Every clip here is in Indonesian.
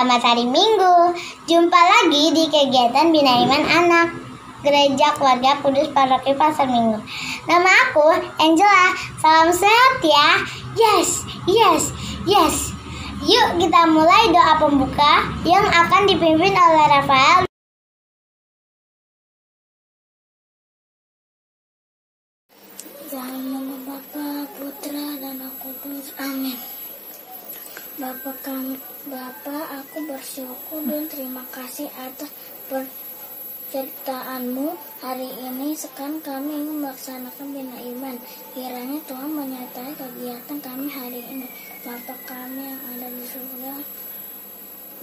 Selamat hari Minggu. Jumpa lagi di kegiatan Bina Iman Anak Gereja Keluarga Kudus Paroki Pasar Minggu. Nama aku Angela. Salam sehat ya. Yes. Yuk kita mulai doa pembuka yang akan dipimpin oleh Rafael. Dalam nama Bapa, Putra, dan Roh Kudus. Amin. Bapa, aku bersyukur dan terima kasih atas penyertaan-Mu hari ini. Sekarang kami ingin melaksanakan Bina Iman. Kiranya Tuhan menyertai kegiatan kami hari ini. Bapa kami yang ada di surga,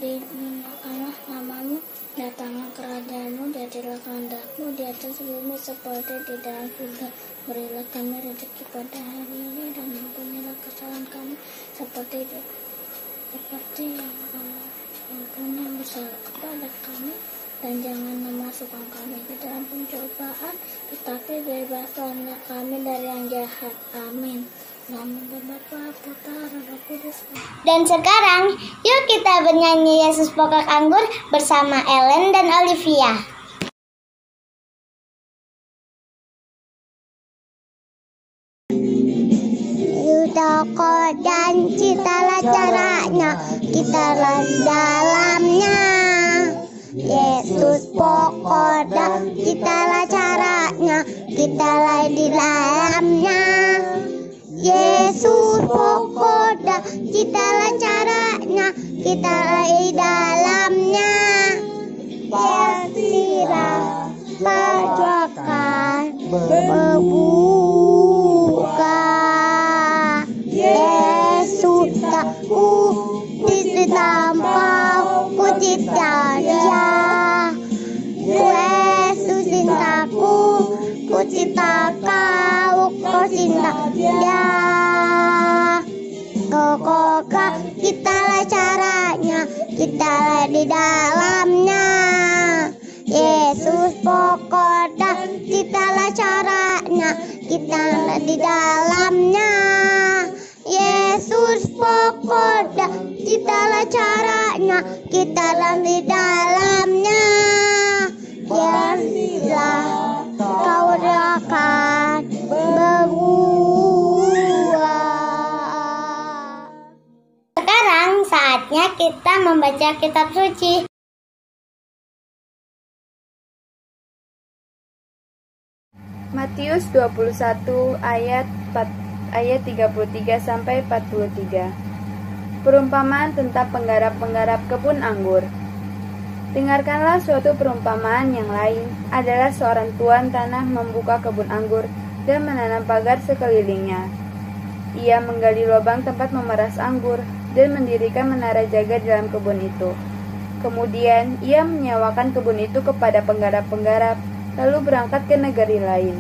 dimuliakanlah nama-Mu, datanglah kerajaan-Mu, jadilah kehendak-Mu di atas bumi seperti di dalam surga. Berilah kami rezeki pada hari ini dan ampunilah kesalahan kami seperti yang kami ampuni yang bersalah kepada kami, dan jangan memasukkan kami ke dalam pencobaan, tetapi bebaskanlah kami dari yang jahat. Amin. Nama Bapa, Putra, dan Roh Kudus. Dan sekarang, yuk kita bernyanyi Yesus Pokok Anggur bersama Ellen dan Olivia. Toko dan citalah caranya, citalah dalamnya. Yesus pokok dan citalah caranya, citalah di dalamnya. Yesus pokok dan citalah caranya, citalah di dalamnya. Yesus perjuangan membuka. Yesus takku ditampau ku cinta dia. Yesus cintaku ku cinta kau cinta dia. Kokokah kitalah caranya, kitalah di dalamnya. Yesus pokok dan kitalah caranya, kitalah di dalamnya. Yesus pokok dan kitalah caranya, kitalah di dalamnya. Biarlah kau akan berbuah. Sekarang saatnya kita membaca kitab suci. Matius 21 ayat 33 sampai 43. Perumpamaan tentang penggarap-penggarap kebun anggur. Dengarkanlah suatu perumpamaan yang lain. Adalah seorang tuan tanah membuka kebun anggur dan menanam pagar sekelilingnya. Ia menggali lubang tempat memeras anggur dan mendirikan menara jaga dalam kebun itu. Kemudian ia menyewakan kebun itu kepada penggarap-penggarap, lalu berangkat ke negeri lain.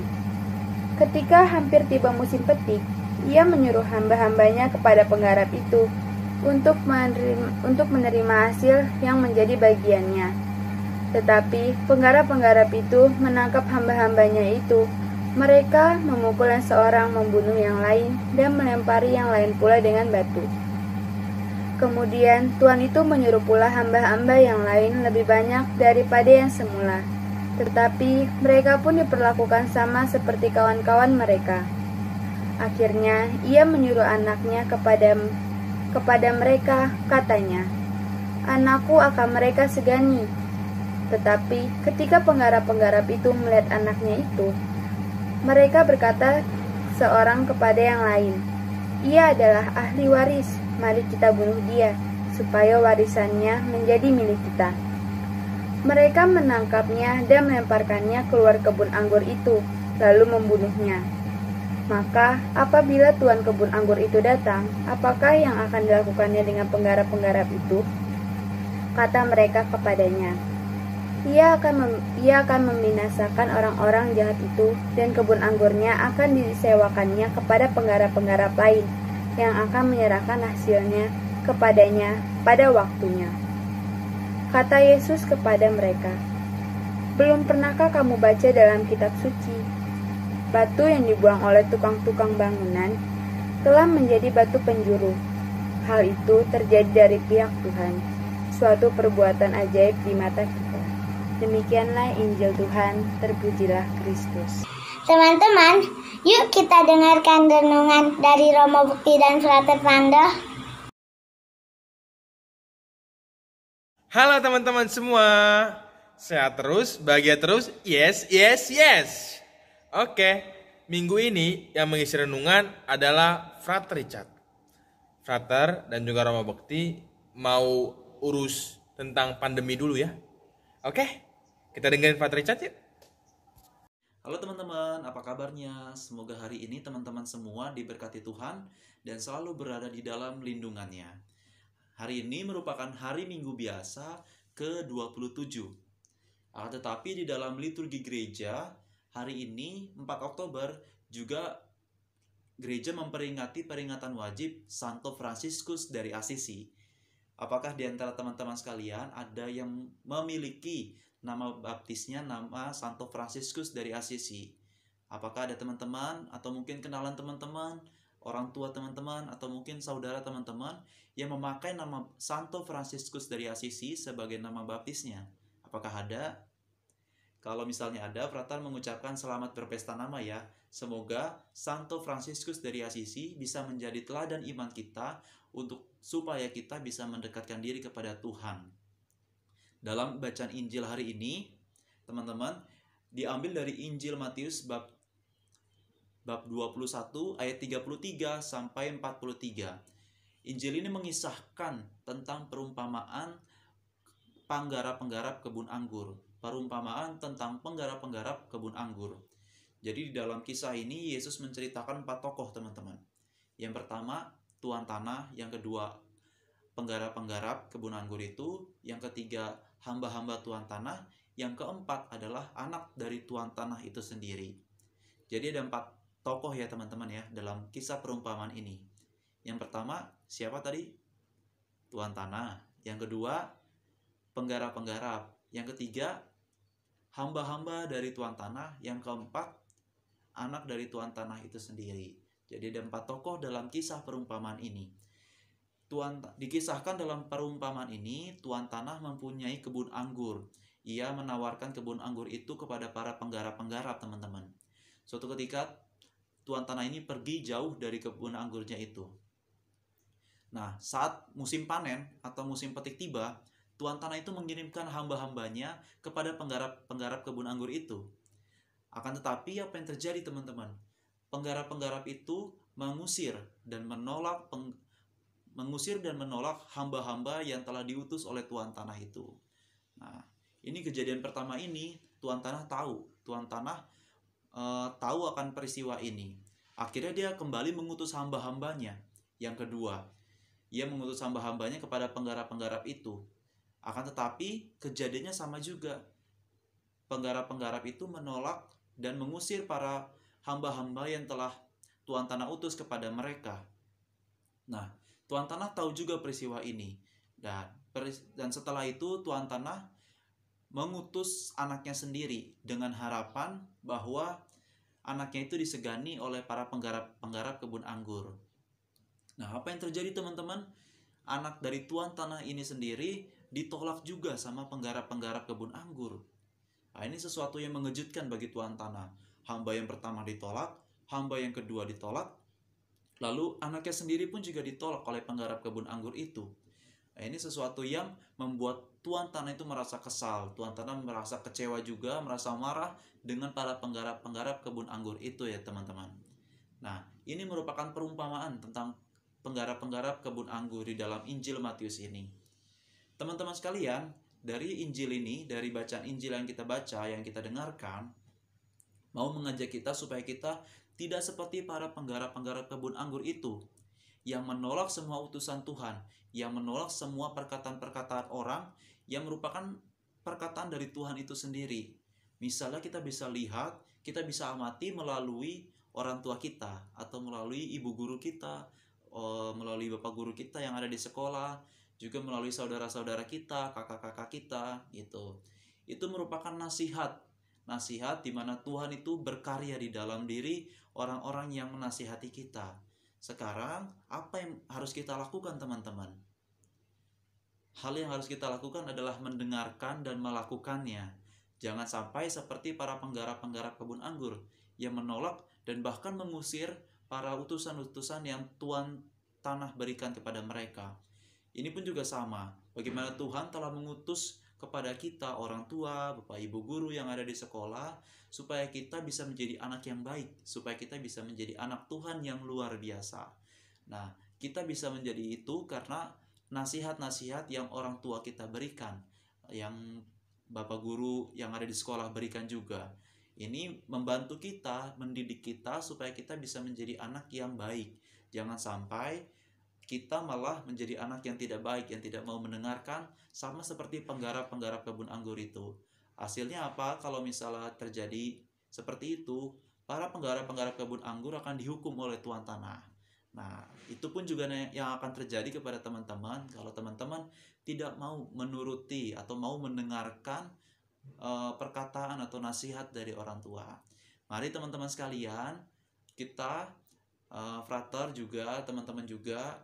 Ketika hampir tiba musim petik, ia menyuruh hamba-hambanya kepada penggarap itu untuk menerima hasil yang menjadi bagiannya. Tetapi penggarap-penggarap itu menangkap hamba-hambanya itu. Mereka memukul yang seorang, membunuh yang lain, dan melempari yang lain pula dengan batu. Kemudian tuan itu menyuruh pula hamba-hamba yang lain lebih banyak daripada yang semula. Tetapi mereka pun diperlakukan sama seperti kawan-kawan mereka. Akhirnya ia menyuruh anaknya kepada mereka, katanya, "Anakku akan mereka segani." Tetapi ketika penggarap-penggarap itu melihat anaknya itu, mereka berkata seorang kepada yang lain, "Ia adalah ahli waris, mari kita bunuh dia, supaya warisannya menjadi milik kita." Mereka menangkapnya dan melemparkannya keluar kebun anggur itu, lalu membunuhnya. Maka apabila tuan kebun anggur itu datang, apakah yang akan dilakukannya dengan penggarap-penggarap itu? Kata mereka kepadanya, Ia akan membinasakan orang-orang jahat itu, dan kebun anggurnya akan disewakannya kepada penggarap-penggarap lain, yang akan menyerahkan hasilnya kepadanya pada waktunya. Kata Yesus kepada mereka, "Belum pernahkah kamu baca dalam kitab suci, batu yang dibuang oleh tukang-tukang bangunan telah menjadi batu penjuru. Hal itu terjadi dari pihak Tuhan, suatu perbuatan ajaib di mata kita. Demikianlah Injil Tuhan, terpujilah Kristus. Teman-teman, yuk kita dengarkan renungan dari Romo Bukti dan Frater Pando. Halo teman-teman semua, sehat terus, bahagia terus, yes. Oke, minggu ini yang mengisi renungan adalah Frater Richard. Frater dan juga Romo Bukti mau urus tentang pandemi dulu ya. Oke, kita dengerin Frater Richard yuk. Halo teman-teman, apa kabarnya? Semoga hari ini teman-teman semua diberkati Tuhan dan selalu berada di dalam lindungannya. Hari ini merupakan hari Minggu biasa ke-27. Tetapi di dalam liturgi gereja, hari ini 4 Oktober juga gereja memperingati peringatan wajib Santo Fransiskus dari Assisi. Apakah di antara teman-teman sekalian ada yang memiliki nama baptisnya nama Santo Fransiskus dari Assisi? Apakah ada teman-teman atau mungkin kenalan teman-teman, orang tua teman-teman, atau mungkin saudara teman-teman yang memakai nama Santo Fransiskus dari Assisi sebagai nama baptisnya? Apakah ada? Kalau misalnya ada, Frater mengucapkan selamat berpesta nama ya. Semoga Santo Fransiskus dari Assisi bisa menjadi teladan iman kita supaya kita bisa mendekatkan diri kepada Tuhan. Dalam bacaan Injil hari ini, teman-teman, diambil dari Injil Matius bab 21 ayat 33 sampai 43. Injil ini mengisahkan tentang perumpamaan penggarap-penggarap kebun anggur. Perumpamaan tentang penggarap-penggarap kebun anggur. Jadi di dalam kisah ini Yesus menceritakan 4 tokoh, teman-teman. Yang pertama, tuan tanah, yang kedua, penggarap-penggarap kebun anggur itu, yang ketiga, hamba-hamba tuan tanah, yang keempat adalah anak dari tuan tanah itu sendiri. Jadi ada 4 tokoh ya teman-teman ya dalam kisah perumpamaan ini. Yang pertama, siapa tadi? Tuan tanah. Yang kedua, penggarap-penggarap. Yang ketiga, hamba-hamba dari tuan tanah. Yang keempat, anak dari tuan tanah itu sendiri. Jadi ada 4 tokoh dalam kisah perumpamaan ini. Dikisahkan dalam perumpamaan ini, tuan tanah mempunyai kebun anggur. Ia menawarkan kebun anggur itu kepada para penggarap-penggarap, teman-teman. Suatu ketika, tuan tanah ini pergi jauh dari kebun anggurnya itu. Nah, saat musim panen atau musim petik tiba, tuan tanah itu mengirimkan hamba-hambanya kepada penggarap-penggarap kebun anggur itu. Akan tetapi, apa yang terjadi, teman-teman? Penggarap-penggarap itu mengusir dan menolak hamba-hamba yang telah diutus oleh tuan tanah itu. Nah, ini kejadian pertama ini, tuan tanah tahu. Tuan tanah tahu akan peristiwa ini. Akhirnya dia kembali mengutus hamba-hambanya. Yang kedua, ia mengutus hamba-hambanya kepada penggarap-penggarap itu. Akan tetapi, kejadiannya sama juga. Penggarap-penggarap itu menolak dan mengusir para hamba-hamba yang telah tuan tanah utus kepada mereka. Nah, tuan tanah tahu juga peristiwa ini. Dan setelah itu tuan tanah mengutus anaknya sendiri dengan harapan bahwa anaknya itu disegani oleh para penggarap kebun anggur. Nah, apa yang terjadi, teman-teman? Anak dari tuan tanah ini sendiri ditolak juga sama penggarap-penggarap kebun anggur. Nah, ini sesuatu yang mengejutkan bagi tuan tanah. Hamba yang pertama ditolak, hamba yang kedua ditolak, lalu anaknya sendiri pun juga ditolak oleh penggarap kebun anggur itu. Nah, ini sesuatu yang membuat tuan tanah itu merasa kesal. Tuan tanah merasa kecewa juga, merasa marah dengan para penggarap-penggarap kebun anggur itu ya teman-teman. Nah, ini merupakan perumpamaan tentang penggarap-penggarap kebun anggur di dalam Injil Matius ini. Teman-teman sekalian, dari Injil ini, dari bacaan Injil yang kita baca, yang kita dengarkan, mau mengajak kita supaya kita tidak seperti para penggarap-penggarap kebun anggur itu, yang menolak semua utusan Tuhan, yang menolak semua perkataan-perkataan orang, yang merupakan perkataan dari Tuhan itu sendiri. Misalnya kita bisa lihat, kita bisa amati melalui orang tua kita, atau melalui ibu guru kita, melalui bapak guru kita yang ada di sekolah, juga melalui saudara-saudara kita, kakak-kakak kita, gitu. Itu merupakan nasihat di mana Tuhan itu berkarya di dalam diri orang-orang yang menasihati kita. Sekarang, apa yang harus kita lakukan, teman-teman? Hal yang harus kita lakukan adalah mendengarkan dan melakukannya. Jangan sampai seperti para penggarap-penggarap kebun anggur yang menolak dan bahkan mengusir para utusan-utusan yang Tuhan tanah berikan kepada mereka. Ini pun juga sama, bagaimana Tuhan telah mengutus kepada kita orang tua, Bapak Ibu guru yang ada di sekolah, supaya kita bisa menjadi anak yang baik, supaya kita bisa menjadi anak Tuhan yang luar biasa. Nah, kita bisa menjadi itu karena nasihat-nasihat yang orang tua kita berikan, yang Bapak guru yang ada di sekolah berikan juga. Ini membantu kita, mendidik kita supaya kita bisa menjadi anak yang baik. Jangan sampai kita malah menjadi anak yang tidak baik, yang tidak mau mendengarkan, sama seperti penggarap-penggarap kebun anggur itu. Hasilnya apa? Kalau misalnya terjadi seperti itu, para penggarap-penggarap kebun anggur akan dihukum oleh tuan tanah. Nah, itu pun juga yang akan terjadi kepada teman-teman kalau teman-teman tidak mau menuruti atau mau mendengarkan perkataan atau nasihat dari orang tua. Mari teman-teman sekalian, kita frater juga, teman-teman juga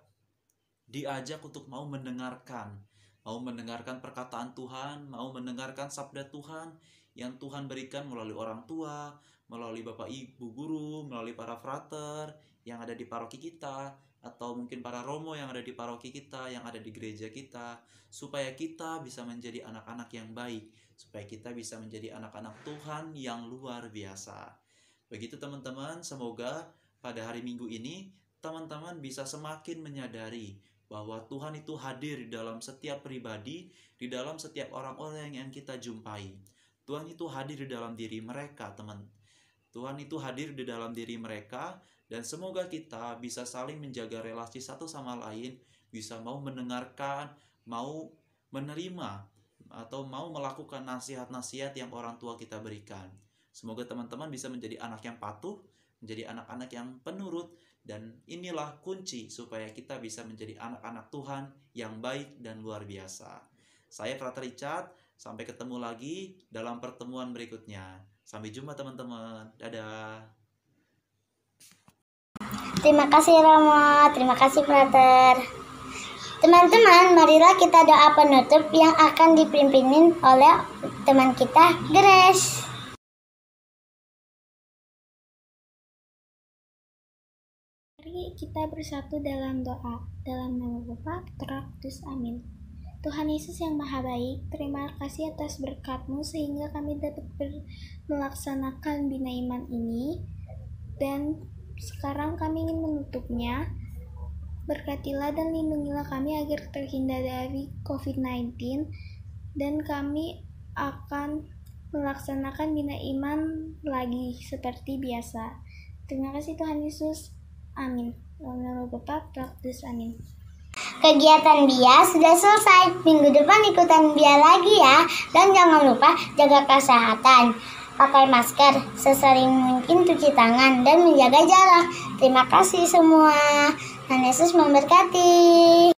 diajak untuk mau mendengarkan perkataan Tuhan, mau mendengarkan sabda Tuhan yang Tuhan berikan melalui orang tua, melalui Bapak Ibu guru, melalui para frater yang ada di paroki kita, atau mungkin para romo yang ada di paroki kita, yang ada di gereja kita, supaya kita bisa menjadi anak-anak yang baik, supaya kita bisa menjadi anak-anak Tuhan yang luar biasa. Begitu teman-teman, semoga pada hari Minggu ini teman-teman bisa semakin menyadari bahwa Tuhan itu hadir di dalam setiap pribadi, di dalam setiap orang-orang yang kita jumpai. Tuhan itu hadir di dalam diri mereka, teman. Tuhan itu hadir di dalam diri mereka, dan semoga kita bisa saling menjaga relasi satu sama lain, bisa mau mendengarkan, mau menerima, atau mau melakukan nasihat-nasihat yang orang tua kita berikan. Semoga teman-teman bisa menjadi anak yang patuh, menjadi anak-anak yang penurut, dan inilah kunci supaya kita bisa menjadi anak-anak Tuhan yang baik dan luar biasa. Saya Frater Richard, sampai ketemu lagi dalam pertemuan berikutnya. Sampai jumpa teman-teman. Dadah. Terima kasih Romo, terima kasih Frater. Teman-teman, marilah kita doa penutup yang akan dipimpin oleh teman kita, Grace. Mari kita bersatu dalam doa. Dalam nama Bapa, Putra, Kudus, amin. Tuhan Yesus yang Maha Baik, terima kasih atas berkat-Mu sehingga kami dapat melaksanakan Bina Iman ini. Dan sekarang kami ingin menutupnya. Berkatilah dan lindungilah kami agar terhindar dari COVID-19, dan kami akan melaksanakan Bina Iman lagi seperti biasa. Terima kasih Tuhan Yesus. Amin. Dalam nama Bapa, Putra, Kudus, amin. Kegiatan BIA sudah selesai. Minggu depan ikutan BIA lagi ya. Dan jangan lupa jaga kesehatan. Pakai masker, sesering mungkin cuci tangan, dan menjaga jarak. Terima kasih semua. Tuhan Yesus memberkati.